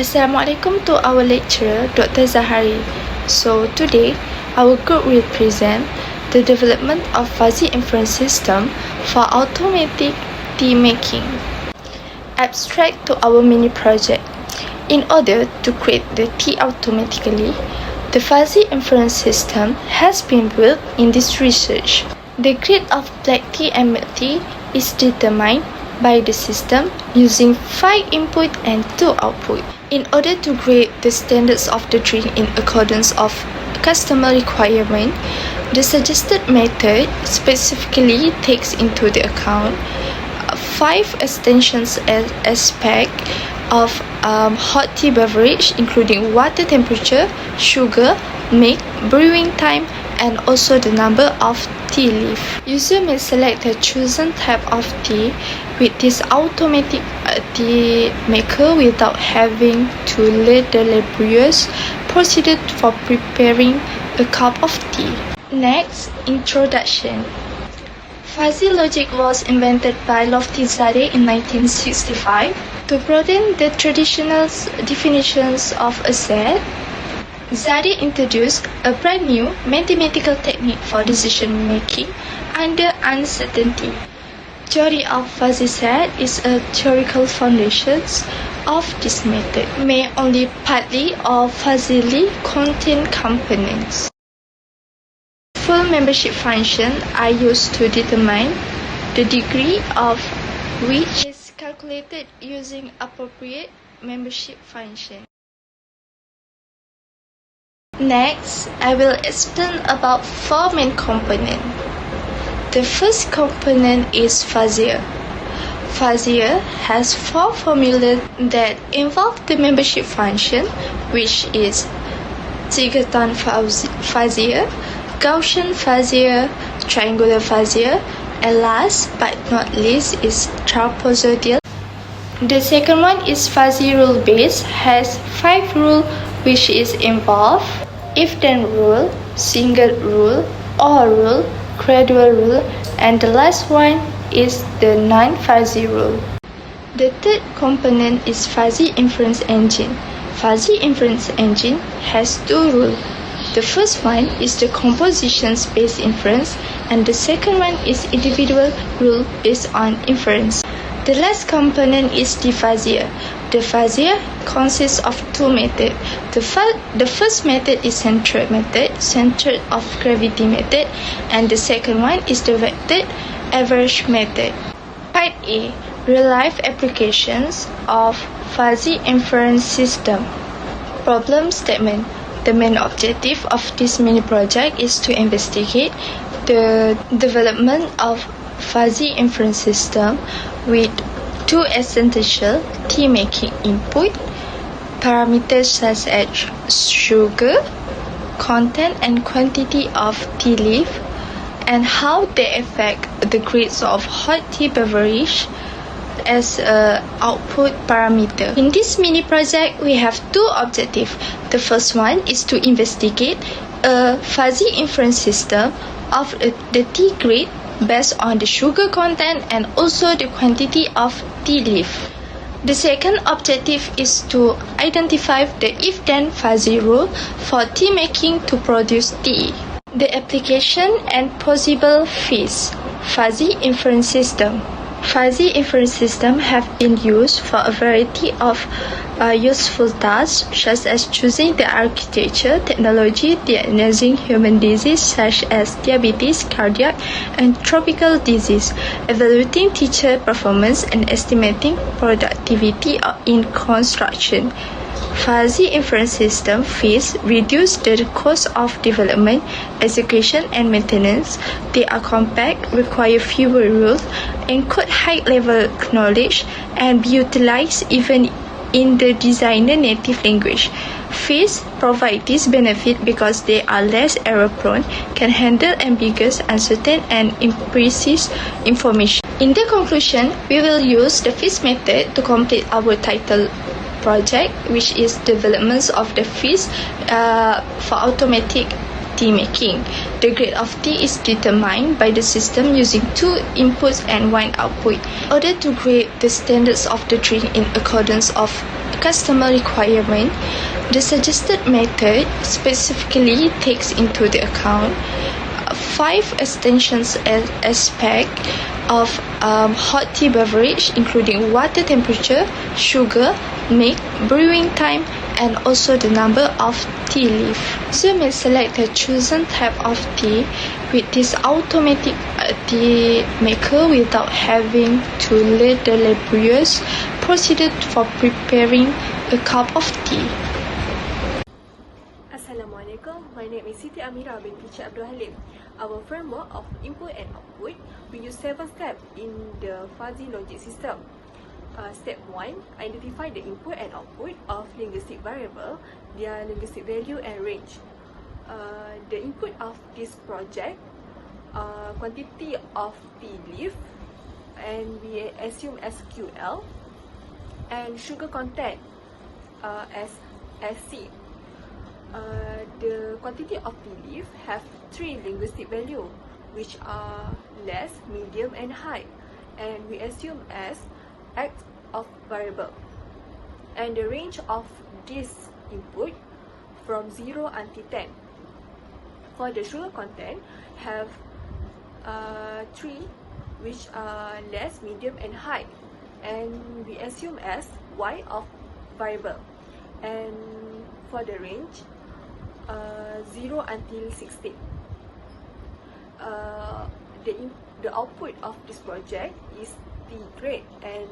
Assalamualaikum to our lecturer, Dr. Zahari. So today, our group will present the development of fuzzy inference system for automatic tea making. Abstract to our mini project. In order to create the tea automatically, the fuzzy inference system has been built in this research. The grade of black tea and milk tea is determined by the system using 5 input and 2 output. In order to grade the standards of the drink in accordance of customer requirement, the suggested method specifically takes into the account 5 extensions aspect of hot tea beverage, including water temperature, sugar, milk, brewing time, and also the number of tea leaf. User may select the chosen type of tea with this automatic tea maker without having to lead the laborious procedure for preparing a cup of tea. Next, introduction. Fuzzy logic was invented by Loftizadeh in 1965 to broaden the traditional definitions of a set. Zadeh introduced a brand new mathematical technique for decision making under uncertainty. Theory of fuzzy set is a theoretical foundations of this method, may only partly or fuzzily contain components. Full membership function are used to determine the degree of which is calculated using appropriate membership function. Next, I will explain about 4 main components. The first component is fuzzier. Fuzzier has 4 formulas that involve the membership function, which is Tiggerton fuzzier, Gaussian fuzzier, triangular fuzzier, and last but not least is trapezoidal. The second one is fuzzy rule base, has 5 rules which is involved: if-then rule, single rule, or rule, gradual rule, and the last one is the non-fuzzy rule. The third component is fuzzy inference engine. Fuzzy inference engine has 2 rules. The first one is the composition-based inference, and the second one is individual rule based on inference. The last component is the fuzzier. The fuzzier consists of 2 methods. The first method is centered method, centered of gravity method, and the second one is the vectored average method. Part A: real-life applications of fuzzy inference system. Problem statement. The main objective of this mini project is to investigate the development of fuzzy inference system with 2 essential tea making input parameters such as sugar, content and quantity of tea leaf, and how they affect the grades of hot tea beverage as an output parameter. In this mini project, we have 2 objectives. The first one is to investigate a fuzzy inference system of the tea grade based on the sugar content and also the quantity of tea leaf. The second objective is to identify the if-then fuzzy rule for tea making to produce tea. The application and possible fees. Fuzzy inference system. Fuzzy inference systems have been used for a variety of useful tasks, such as choosing the architecture, technology, diagnosing human disease such as diabetes, cardiac, and tropical disease, evaluating teacher performance, and estimating productivity in construction. Fuzzy inference system fees reduce the cost of development, execution, and maintenance. They are compact, require fewer rules, encode high-level knowledge, and be utilized even in the designer native language. Fees provide this benefit because they are less error-prone, can handle ambiguous, uncertain, and imprecise information. In the conclusion, we will use the fees method to complete our title project, which is developments of the fees for automatic tea making. The grade of tea is determined by the system using 2 inputs and 1 output. In order to grade the standards of the drink in accordance of customer requirement, the suggested method specifically takes into the account 5 extensions aspect of hot tea beverage, including water temperature, sugar, make, brewing time, and also the number of tea leaf. So you may select the chosen type of tea with this automatic tea maker without having to lead the laborious procedure for preparing a cup of tea. Assalamualaikum, my name is Siti AMIRAH binti HALIM. Our framework of input and output, we use 7 steps in the fuzzy logic system. Step 1, identify the input and output of linguistic variable, their linguistic value and range. The input of this project, quantity of tea leaf, and we assume as QL, and sugar content as SC. The quantity of tea leaf have 3 linguistic value, which are less, medium, and high, and we assume as X of variable. And the range of this input from 0 until 10. For the sugar content, have 3, which are less, medium, and high, and we assume as Y of variable. And for the range, 0 until 16. The output of this project is T grade, and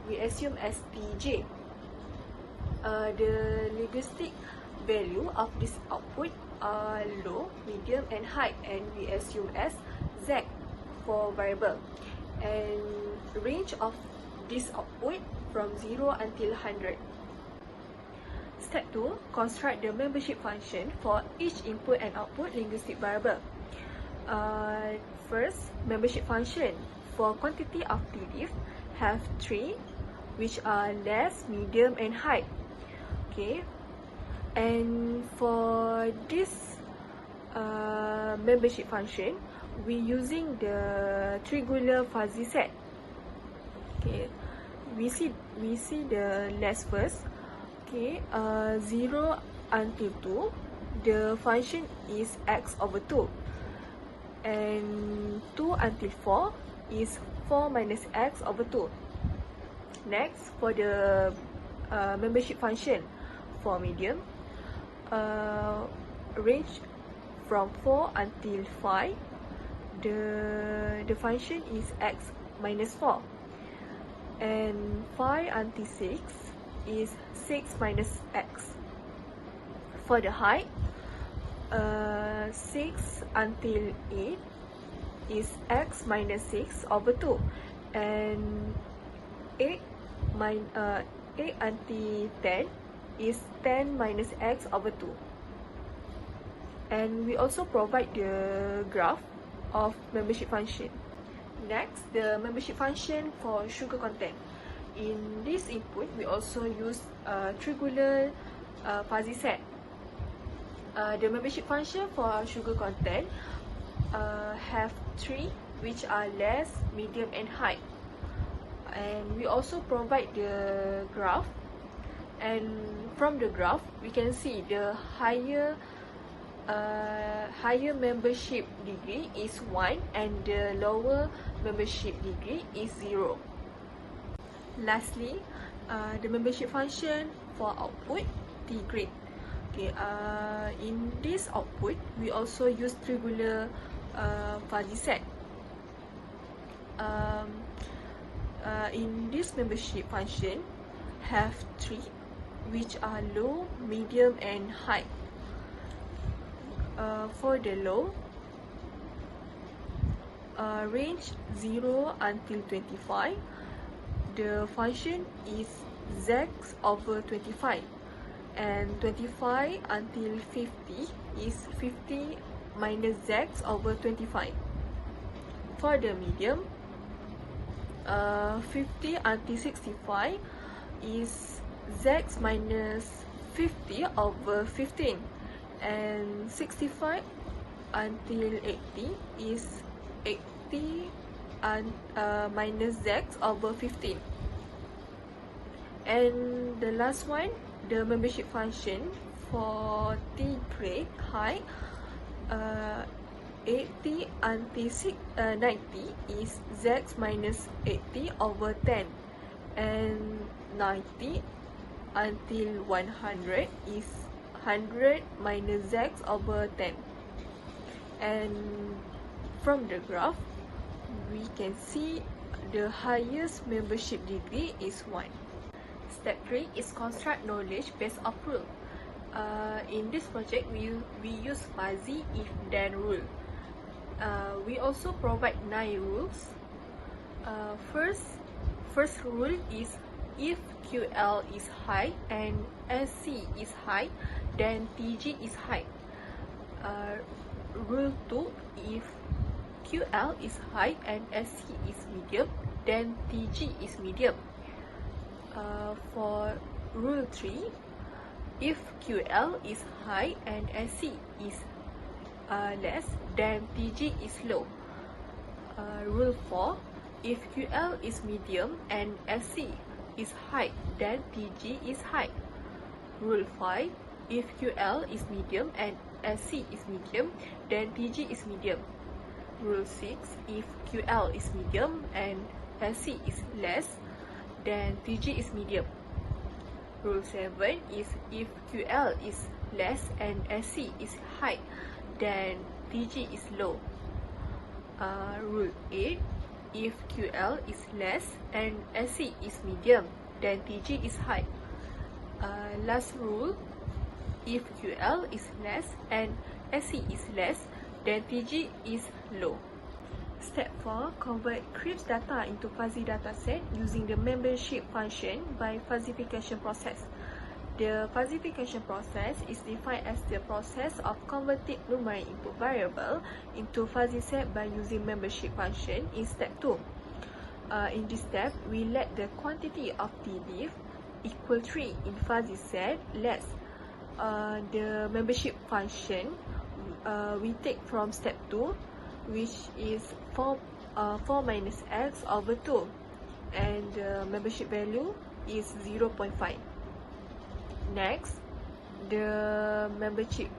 we assume as TJ. The linguistic value of this output are low, medium, and high, and we assume as Z for variable. And range of this output from 0 until 100. Step 2, construct the membership function for each input and output linguistic variable. First, membership function for quantity of tea leaf have 3, which are less, medium, and high. Okay, and for this membership function, we using the triangular fuzzy set. Okay, we see the less first. Okay, 0 until 2, the function is x over 2, and 2 until 4 is 4 minus x over 2. Next, for the membership function for medium, range from 4 until 5, the function is x minus 4, and 5 until 6 is 6 minus x. For the height, 6 until 8 is x minus 6 over 2, and 8 until 10 is 10 minus x over 2. And we also provide the graph of membership function. Next, the membership function for sugar content. In this input, we also use triangular fuzzy set. The membership function for sugar content have 3, which are less, medium, and high. And we also provide the graph, and from the graph we can see the higher membership degree is 1, and the lower membership degree is 0. Lastly, the membership function for output T grade. Okay, in this output, we also use triangular fuzzy set. In this membership function, have 3, which are low, medium, and high. For the low, range 0 until 25, the function is z over 25, and 25 until 50 is 50 minus z over 25. For the medium, 50 until 65 is z minus 50 over 15, and 65 until 80 is 80 and minus z over 15. And the last one, the membership function for T grade height 80 until 90 is z minus 80 over 10, and 90 until 100 is 100 minus z over 10. And from the graph, we can see the highest membership degree is 1. Step 3 is construct knowledge based off rule. In this project, we use fuzzy if then rule. We also provide 9 rules. First rule is if QL is high and SC is high, then TG is high. Rule 2, if QL is high and SC is medium, then TG is medium. For rule 3, if QL is high and SC is less, then TG is low. Rule 4, if QL is medium and SC is high, then TG is high. Rule 5, if QL is medium and SC is medium, then TG is medium. Rule 6, if QL is medium and SC is less, then TG is medium. Rule 7 is if QL is less and SC is high, then TG is low. Rule 8, if QL is less and SC is medium, then TG is high. Last rule, if QL is less and SC is less, then TG is low. Step 4, convert CRISP data into fuzzy dataset using the membership function by fuzzification process. The fuzzification process is defined as the process of converting NURAIN input variable into fuzzy set by using membership function in step 2. In this step, we let the quantity of tdiff equal 3 in fuzzy set less the membership function we take from step 2, which is 4 minus x over 2, and the membership value is 0.5. Next, the membership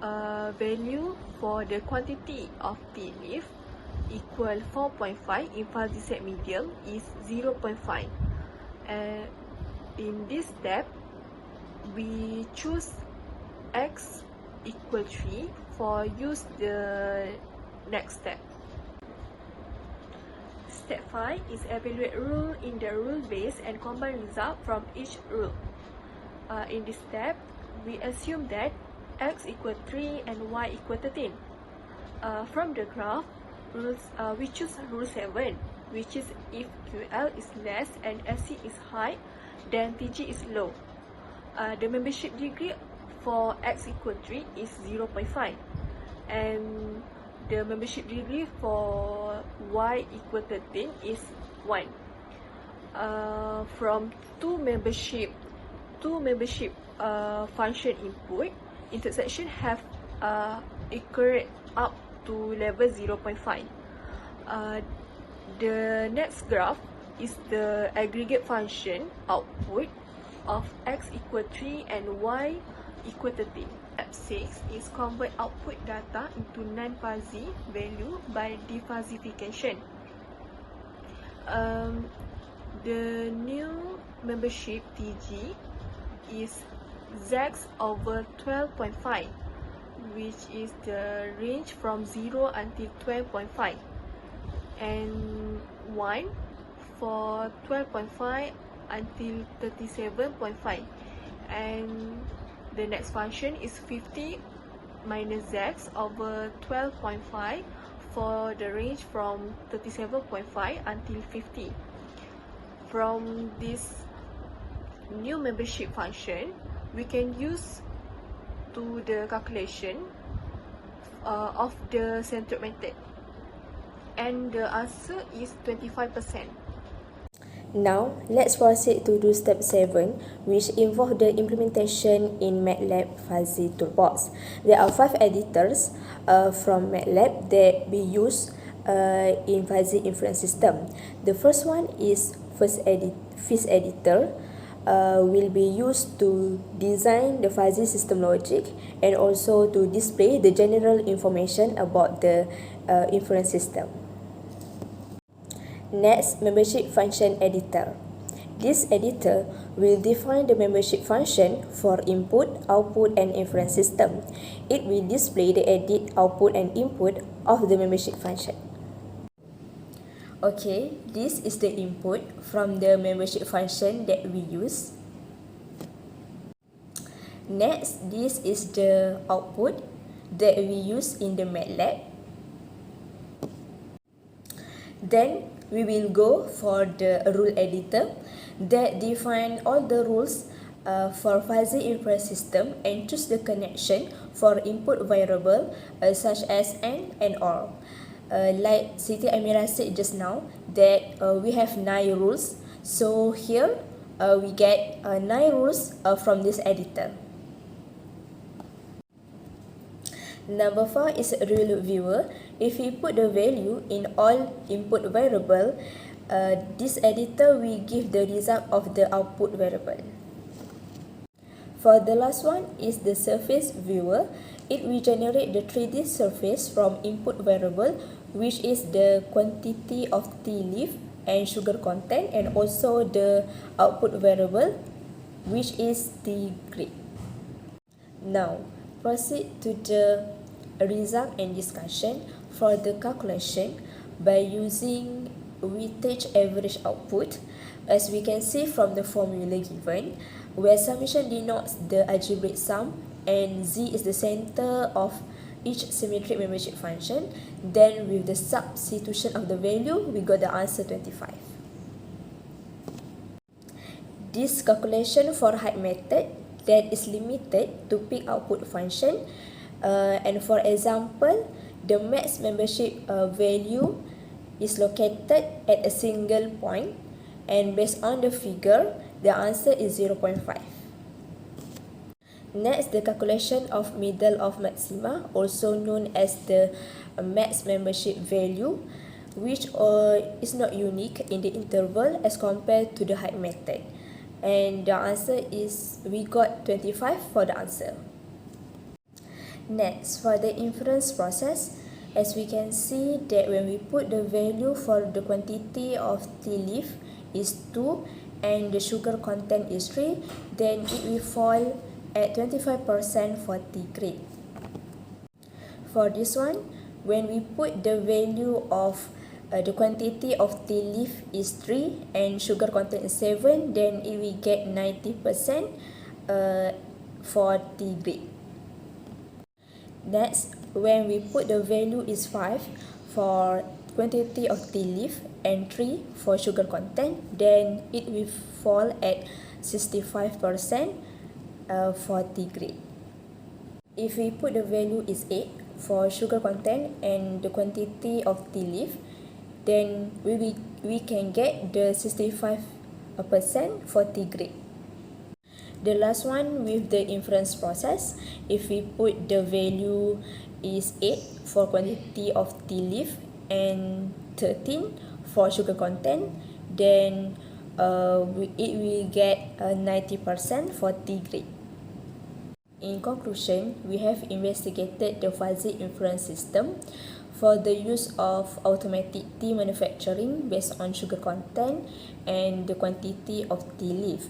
value for the quantity of tdiff equal 4.5 in fuzzy set medium is 0.5. And in this step, we choose x equal 3 for use the next step. Step 5 is evaluate rule in the rule base and combine result from each rule. In this step, we assume that x equal 3 and y equal 13. From the graph, we choose rule 7, which is if QL is less and SC is high, then TG is low. The membership degree for x equal 3 is 0.5, and the membership degree for y equal 13 is 1. From two membership function input, intersection have accurate up to level 0.5. The next graph is the aggregate function output of x equal 3 and y equal 13. Step 6 is convert output data into non-fuzzy value by defuzzification. The new membership TG is z over 12.5, which is the range from 0 until 12.5, and 1 for 12.5 until 37.5, and the next function is 50 minus z over 12.5 for the range from 37.5 until 50. From this new membership function, we can use to the calculation of the centered method, and the answer is 25%. Now, let's proceed to do step 7, which involves the implementation in MATLAB Fuzzy Toolbox. There are 5 editors from MATLAB that we use in Fuzzy Inference system. The first one is first editor will be used to design the fuzzy system logic and also to display the general information about the inference system. Next, membership function editor. This editor will define the membership function for input, output, and inference system. It will display the edit, output, and input of the membership function. Okay, this is the input from the membership function that we use. Next, this is the output that we use in the MATLAB. Then, we will go for the rule editor that define all the rules for fuzzy inference system and choose the connection for input variable such as and or. Like Siti AMIRAH said just now that we have 9 rules. So here we get 9 rules from this editor. Number 4 is rule viewer. If we put the value in all input variable, this editor will give the result of the output variable. For the last one is the surface viewer. It will generate the 3D surface from input variable, which is the quantity of tea leaf and sugar content, and also the output variable, which is tea grade. Now, proceed to the result and discussion for the calculation by using weightage average output. As we can see from the formula given, where summation denotes the algebraic sum and Z is the center of each symmetric membership function, then with the substitution of the value, we got the answer 25. This calculation for height method that is limited to peak output function, and for example, the max membership value is located at a single point, and based on the figure, the answer is 0.5. Next, the calculation of middle of maxima, also known as the max membership value, which is not unique in the interval as compared to the height method. And the answer is, we got 25 for the answer. Next, for the inference process, as we can see that when we put the value for the quantity of tea leaf is 2 and the sugar content is 3, then it will fall at 25% for tea grade. For this one, when we put the value of the quantity of tea leaf is 3 and sugar content is 7, then it will get 90% for tea grade. Next, when we put the value is 5 for quantity of tea leaf and 3 for sugar content, then it will fall at 65% for tea grade. If we put the value is 8 for sugar content and the quantity of tea leaf, then we can get the 65% for tea grade. The last one with the inference process, if we put the value is 8 for quantity of tea leaf and 13 for sugar content, then it will get 90% for tea grade. In conclusion, we have investigated the fuzzy inference system for the use of automatic tea manufacturing based on sugar content and the quantity of tea leaf.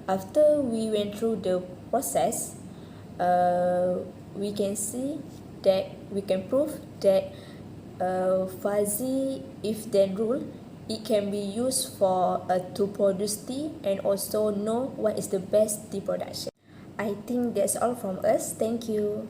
After we went through the process, we can see that we can prove that fuzzy if-then rule, it can be used for to produce tea and also know what is the best tea production. I think that's all from us. Thank you.